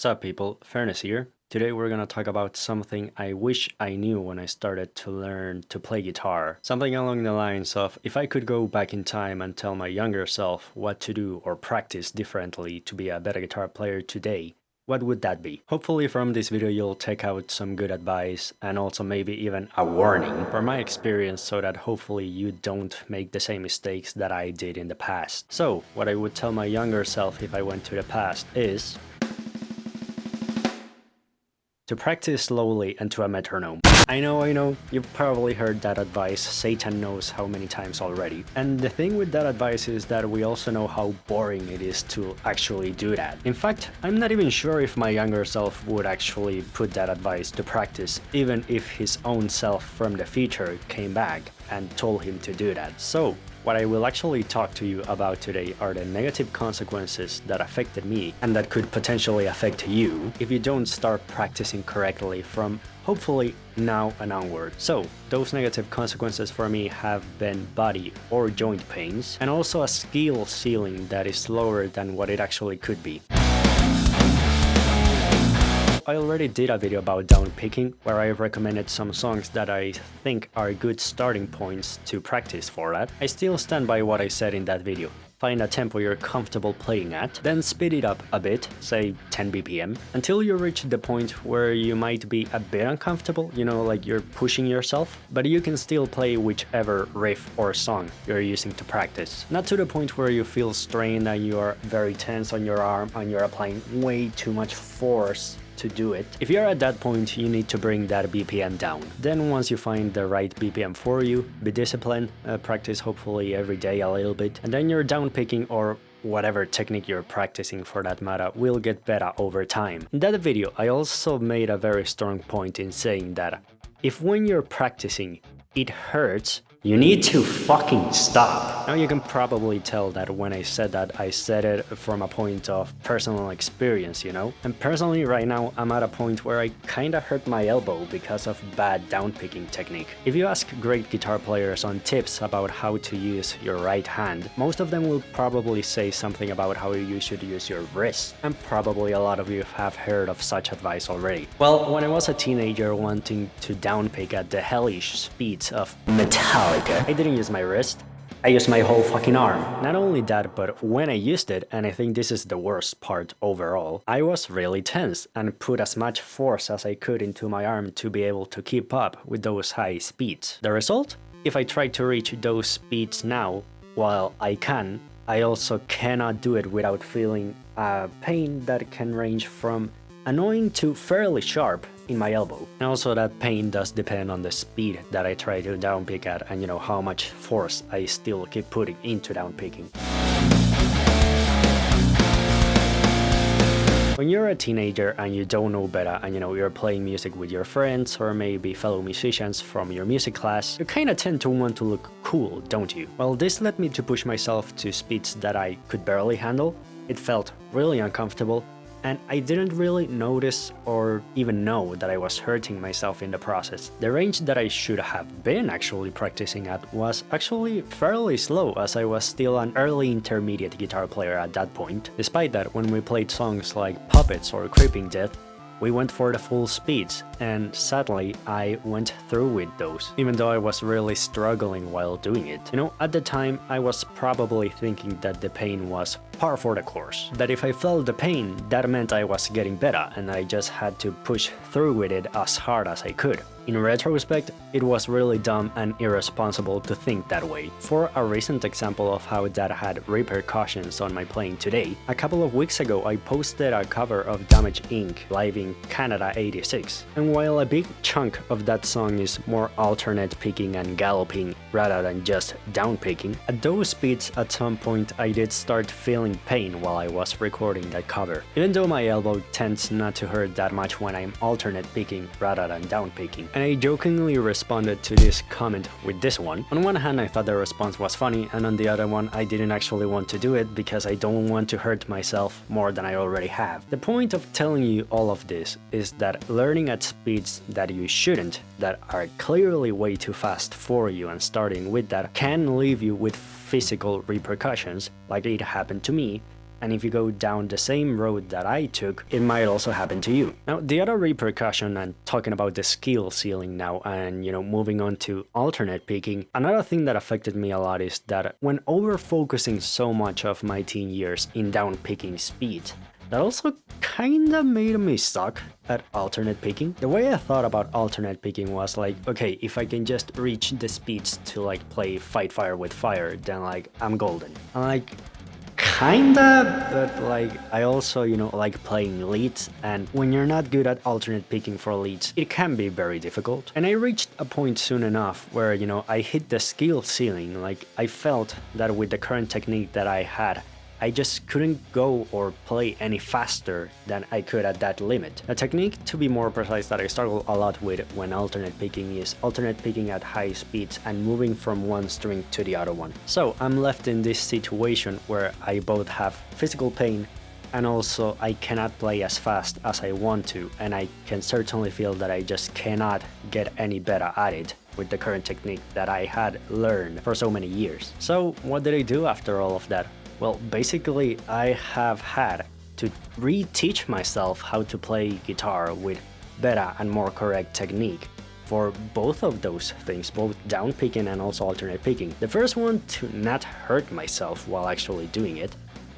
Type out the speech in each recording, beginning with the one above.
Sup people, Fernus here. Today we're gonna talk about something I wish I knew when I started to learn to play guitar. Something along the lines of, if I could go back in time and tell my younger self what to do or practice differently to be a better guitar player today, what would that be? Hopefully from this video you'll take out some good advice and also maybe even a warning from my experience so that hopefully you don't make the same mistakes that I did in the past. So, what I would tell my younger self if I went to the past is to practice slowly and to a metronome. I know, you've probably heard that advice Satan knows how many times already. And the thing with that advice is that we also know how boring it is to actually do that. In fact, I'm not even sure if my younger self would actually put that advice to practice, even if his own self from the future came back and told him to do that. So, what I will actually talk to you about today are the negative consequences that affected me and that could potentially affect you if you don't start practicing correctly from hopefully now and onward. So, those negative consequences for me have been body or joint pains and also a skill ceiling that is lower than what it actually could be. I already did a video about down picking where I recommended some songs that I think are good starting points to practice for that. I still stand by what I said in that video. Find a tempo you're comfortable playing at, then speed it up a bit, say 10 BPM, until you reach the point where you might be a bit uncomfortable, like you're pushing yourself, but you can still play whichever riff or song you're using to practice. Not to the point where you feel strained and you are very tense on your arm and you're applying way too much force to do it. If you're at that point, you need to bring that BPM down. Then once you find the right BPM for you, be disciplined, practice hopefully every day a little bit, and then your down picking or whatever technique you're practicing for that matter will get better over time. In that video, I also made a very strong point in saying that if when you're practicing, it hurts, you need to fucking stop. Now you can probably tell that when I said that, I said it from a point of personal experience, And personally right now, I'm at a point where I kinda hurt my elbow because of bad downpicking technique. If you ask great guitar players on tips about how to use your right hand, most of them will probably say something about how you should use your wrist. And probably a lot of you have heard of such advice already. Well, when I was a teenager wanting to downpick at the hellish speeds of Metallica, I didn't use my wrist, I used my whole fucking arm. Not only that, but when I used it, and I think this is the worst part overall, I was really tense and put as much force as I could into my arm to be able to keep up with those high speeds. The result? If I try to reach those speeds now, while I can, I also cannot do it without feeling a pain that can range from annoying to fairly sharp in my elbow. And also that pain does depend on the speed that I try to downpick at and how much force I still keep putting into downpicking. When you're a teenager and you don't know better and you're playing music with your friends or maybe fellow musicians from your music class, you kinda tend to want to look cool, don't you? Well, this led me to push myself to speeds that I could barely handle. It felt really uncomfortable, and I didn't really notice or even know that I was hurting myself in the process. The range that I should have been actually practicing at was actually fairly slow, as I was still an early intermediate guitar player at that point. Despite that, when we played songs like Puppets or Creeping Death, we went for the full speeds, and sadly, I went through with those, even though I was really struggling while doing it. At the time, I was probably thinking that the pain was par for the course. That if I felt the pain, that meant I was getting better, and I just had to push through with it as hard as I could. In retrospect, it was really dumb and irresponsible to think that way. For a recent example of how that had repercussions on my playing today, a couple of weeks ago I posted a cover of Damage Inc. live in Canada '86. And while a big chunk of that song is more alternate picking and galloping rather than just down picking, at those speeds at some point I did start feeling pain while I was recording that cover. Even though my elbow tends not to hurt that much when I'm alternate picking rather than down picking. And I jokingly responded to this comment with this one. On one hand, I thought the response was funny, and on the other one, I didn't actually want to do it because I don't want to hurt myself more than I already have. The point of telling you all of this is that learning at speeds that you shouldn't, that are clearly way too fast for you, and starting with that can leave you with physical repercussions, like it happened to me, And if you go down the same road that I took, it might also happen to you. Now, the other repercussion, and talking about the skill ceiling now, and moving on to alternate picking, another thing that affected me a lot is that when over focusing so much of my teen years in down picking speed, that also kinda made me suck at alternate picking. The way I thought about alternate picking was like, okay, if I can just reach the speeds to like play fight fire with fire, then like I'm golden. And like kinda, but like I also, like playing leads, and when you're not good at alternate picking for leads, it can be very difficult. And I reached a point soon enough where, I hit the skill ceiling. Like I felt that with the current technique that I had, I just couldn't go or play any faster than I could at that limit. A technique, to be more precise, that I struggle a lot with when alternate picking is alternate picking at high speeds and moving from one string to the other one. So I'm left in this situation where I both have physical pain and also I cannot play as fast as I want to, and I can certainly feel that I just cannot get any better at it with the current technique that I had learned for so many years. So what did I do after all of that? Well, basically, I have had to reteach myself how to play guitar with better and more correct technique for both of those things, both down picking and also alternate picking. The first one to not hurt myself while actually doing it,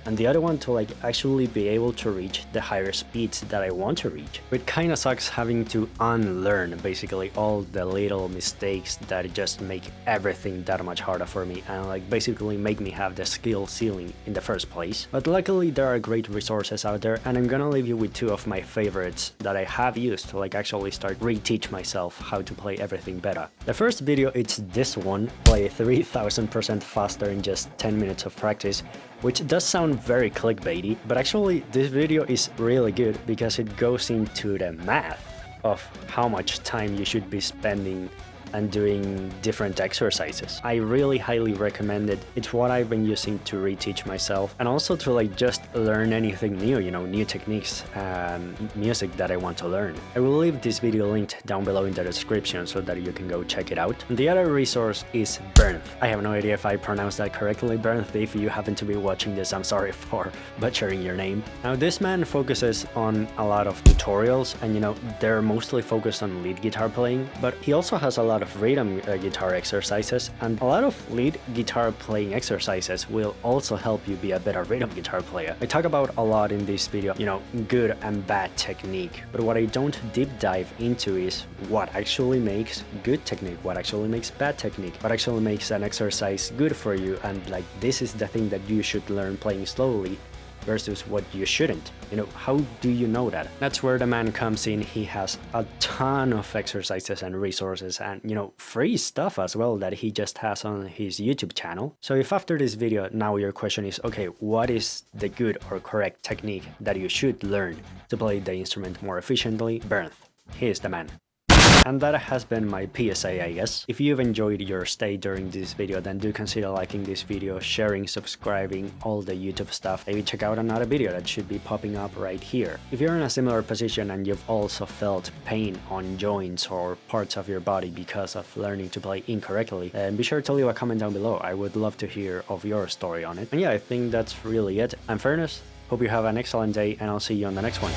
and the other one to like actually be able to reach the higher speeds that I want to reach. It kinda sucks having to unlearn basically all the little mistakes that just make everything that much harder for me and like basically make me have the skill ceiling in the first place. But luckily there are great resources out there, and I'm gonna leave you with two of my favorites that I have used to like actually start reteach myself how to play everything better. The first video, it's this one, play 3000% faster in just 10 minutes of practice, which does sound very clickbaity, but actually this video is really good because it goes into the math of how much time you should be spending and doing different exercises. I really highly recommend it. It's what I've been using to reteach myself and also to like just learn anything new, new techniques and music that I want to learn. I will leave this video linked down below in the description so that you can go check it out. And the other resource is Fernus. I have no idea if I pronounced that correctly, Fernus. If you happen to be watching this, I'm sorry for butchering your name. Now this man focuses on a lot of tutorials and they're mostly focused on lead guitar playing, but he also has a lot of rhythm guitar exercises, and a lot of lead guitar playing exercises will also help you be a better rhythm guitar player. I talk about a lot in this video, good and bad technique, but what I don't deep dive into is what actually makes good technique, what actually makes bad technique, what actually makes an exercise good for you, and like this is the thing that you should learn playing slowly versus what you shouldn't. How do you know that? That's where the man comes in. He has a ton of exercises and resources and, free stuff as well that he just has on his YouTube channel. So if after this video now your question is, okay, what is the good or correct technique that you should learn to play the instrument more efficiently? Bernd, he is the man. And that has been my PSA, I guess. If you've enjoyed your stay during this video, then do consider liking this video, sharing, subscribing, all the YouTube stuff. Maybe check out another video that should be popping up right here. If you're in a similar position and you've also felt pain on joints or parts of your body because of learning to play incorrectly, then be sure to leave a comment down below. I would love to hear of your story on it. And yeah, I think that's really it. I'm Fernus. Hope you have an excellent day, and I'll see you on the next one.